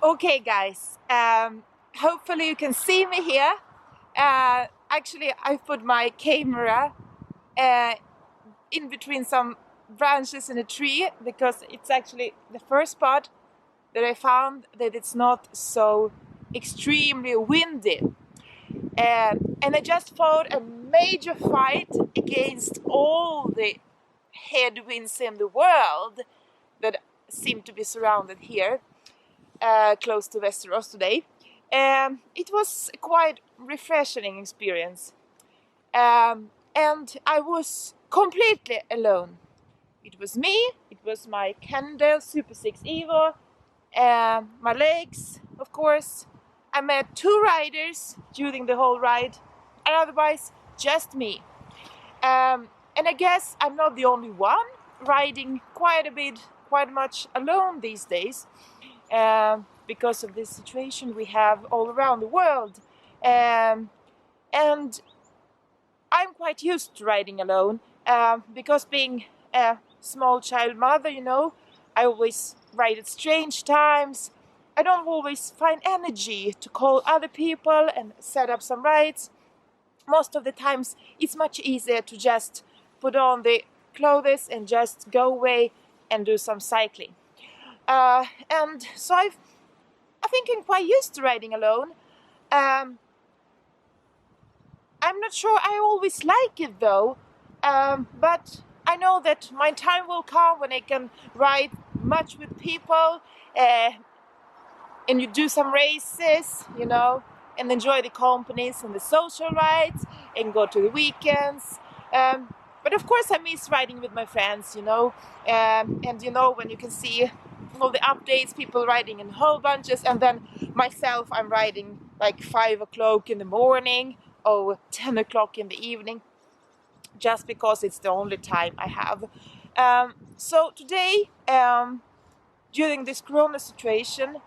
Okay, guys, hopefully you can see me here. Actually, I put my camera uh, in between some branches in a tree because it's actually the first spot that I found that it's not so extremely windy. And I just fought a major fight against all the headwinds in the world that seem to be surrounded here. Close to Västerås today. It was a quite refreshing experience. And I was completely alone. It was me, it was my Cannondale Super 6 Evo, my legs, of course. I met two riders during the whole ride, and otherwise just me. And I guess I'm not the only one riding quite much alone these days. Because of this situation we have all around the world. And I'm quite used to riding alone because being a small child mother, I always ride at strange times. I don't always find energy to call other people and set up some rides. Most of the times it's much easier to just put on the clothes and just go away and do some cycling. And so I think I'm quite used to riding alone. I'm not sure I always like it though, but I know that my time will come when I can ride much with people and you do some races, and enjoy the companies and the social rides and go to the weekends. But of course I miss riding with my friends, and when you can see all the updates, people riding in whole bunches, and then myself, I'm riding like 5 o'clock in the morning or 10 o'clock in the evening, just because it's the only time I have. So today, during this corona situation,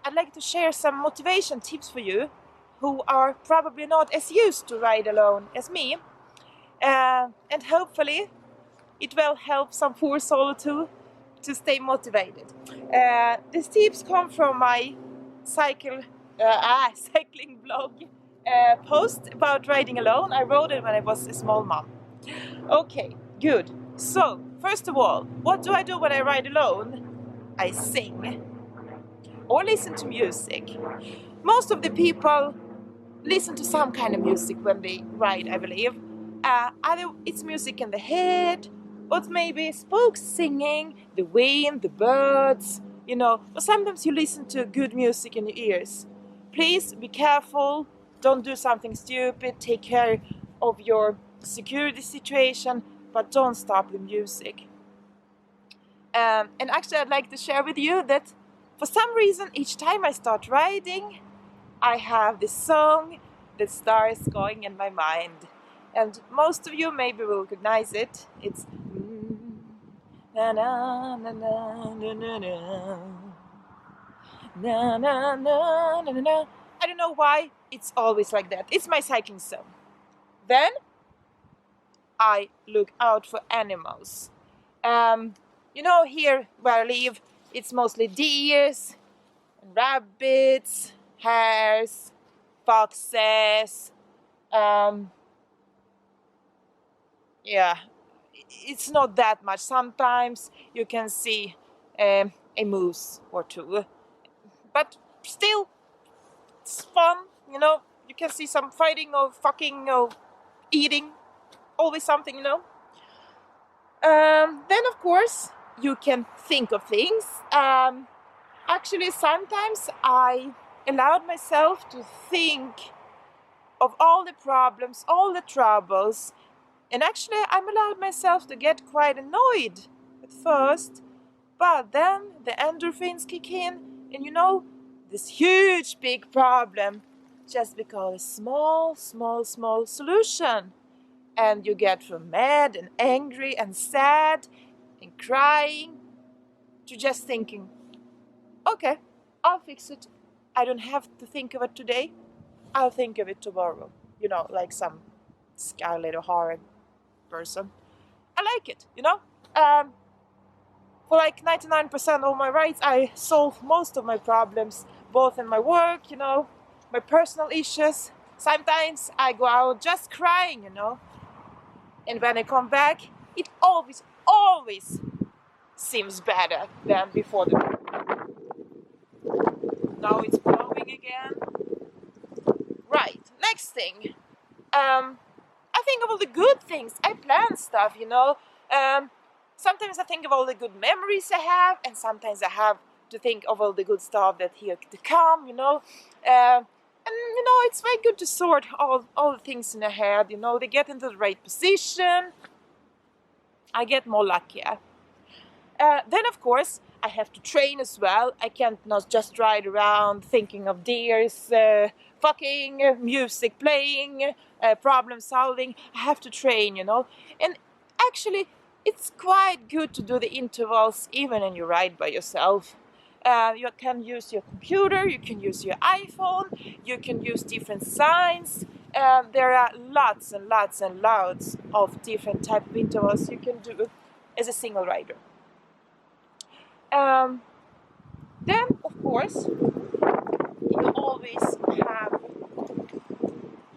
I'd like to share some motivation tips for you who are probably not as used to ride alone as me. And hopefully it will help some poor soul too to stay motivated. These tips come from my cycling blog post about riding alone. I wrote it when I was a small mom. Okay, good. So, first of all, what do I do when I ride alone? I sing or listen to music. Most of the people listen to some kind of music when they ride, I believe. Either it's music in the head, or maybe spokes singing, the wind, the birds, But sometimes you listen to good music in your ears. Please be careful, don't do something stupid, take care of your security situation, but don't stop the music. And actually I'd like to share with you that for some reason each time I start riding, I have this song that starts going in my mind. And most of you maybe will recognize it. It's na na na na na na na na na na na na. I don't know why it's always like that. It's my cycling song. Then I look out for animals. Here where I live, it's mostly deers, rabbits, hares, foxes. Yeah, it's not that much. Sometimes you can see a moose or two, but still, it's fun. You can see some fighting or fucking or eating, always something. Then of course you can think of things. Actually, sometimes I allowed myself to think of all the problems, all the troubles, and actually I'm allowed myself to get quite annoyed at first, but then the endorphins kick in, and this huge big problem just becomes a small solution, and you get from mad and angry and sad and crying to just thinking, okay, I'll fix it. I don't have to think of it today. I'll think of it tomorrow. Like some Scarlett O'Hara person. I like it. for like 99% of my rides, I solve most of my problems, both in my work, you know, my personal issues. Sometimes I go out just crying, you know, and when I come back, it always seems better than before the now it's blowing again. Right, next thing. I think of all the good things. I plan stuff, you know. Sometimes I think of all the good memories I have, and sometimes I have to think of all the good stuff that here to come, you know. And you know, it's very good to sort all the things in the head, you know. They get into the right position. I get more luckier. Then of course I have to train as well. I can't not just ride around thinking of deers, fucking, music playing, problem solving. I have to train, you know. And actually it's quite good to do the intervals even when you ride by yourself. You can use your computer, you can use your iPhone, you can use different signs. There are lots and lots and lots of different type of intervals you can do as a single rider. Then, of course, you always have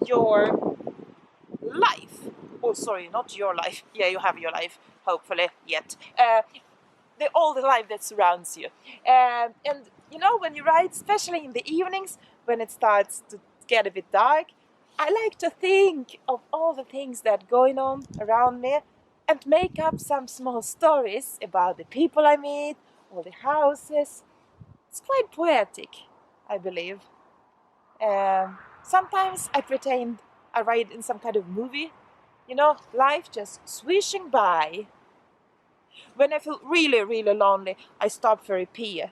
your life. Oh, sorry, not your life. Yeah, you have your life, hopefully, yet. All the life that surrounds you. And, you know, when you ride, especially in the evenings, when it starts to get a bit dark, I like to think of all the things that are going on around me and make up some small stories about the people I meet, all the houses. It's quite poetic, I believe. Sometimes I pretend I ride in some kind of movie. You know, life just swishing by. When I feel really, really lonely, I stop for a pee.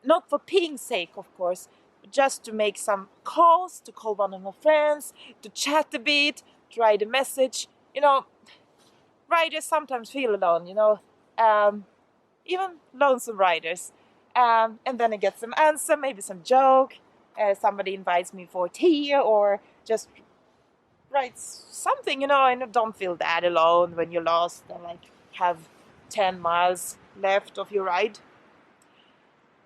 Not for peeing's sake, of course, but just to make some calls, to call one of my friends, to chat a bit, to write a message. You know, riders sometimes feel alone, you know. Even lonesome riders. And then I get some answer, maybe some joke. Somebody invites me for tea or just writes something, you know, and you don't feel that alone when you're lost and like have 10 miles left of your ride.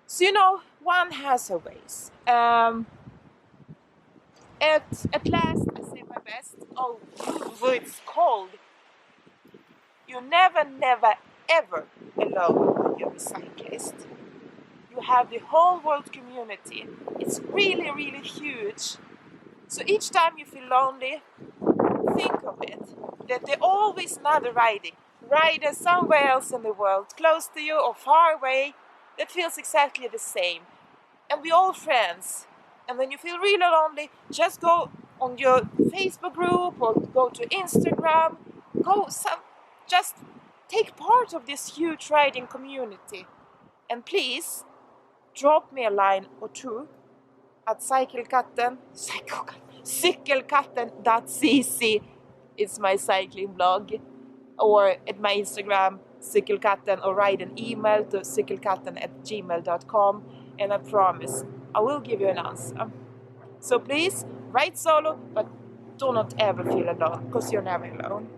So, you know, one has her ways. At last, I say my best. Oh, it's cold. You're never, ever alone when you're a cyclist. You have the whole world community. It's really, really huge. So each time you feel lonely, think of it, that there's always another rider somewhere else in the world, close to you or far away, that feels exactly the same. And we're all friends. And when you feel really lonely, just go on your Facebook group or go to Instagram, just take part of this huge riding community. And please, drop me a line or two at CYKELKATTEN.CC. It's my cycling blog. Or at my Instagram, CYKELKATTEN, or write an email to cykelkatten@gmail.com, and I promise I will give you an answer. So please, ride solo, but do not ever feel alone, because you're never alone.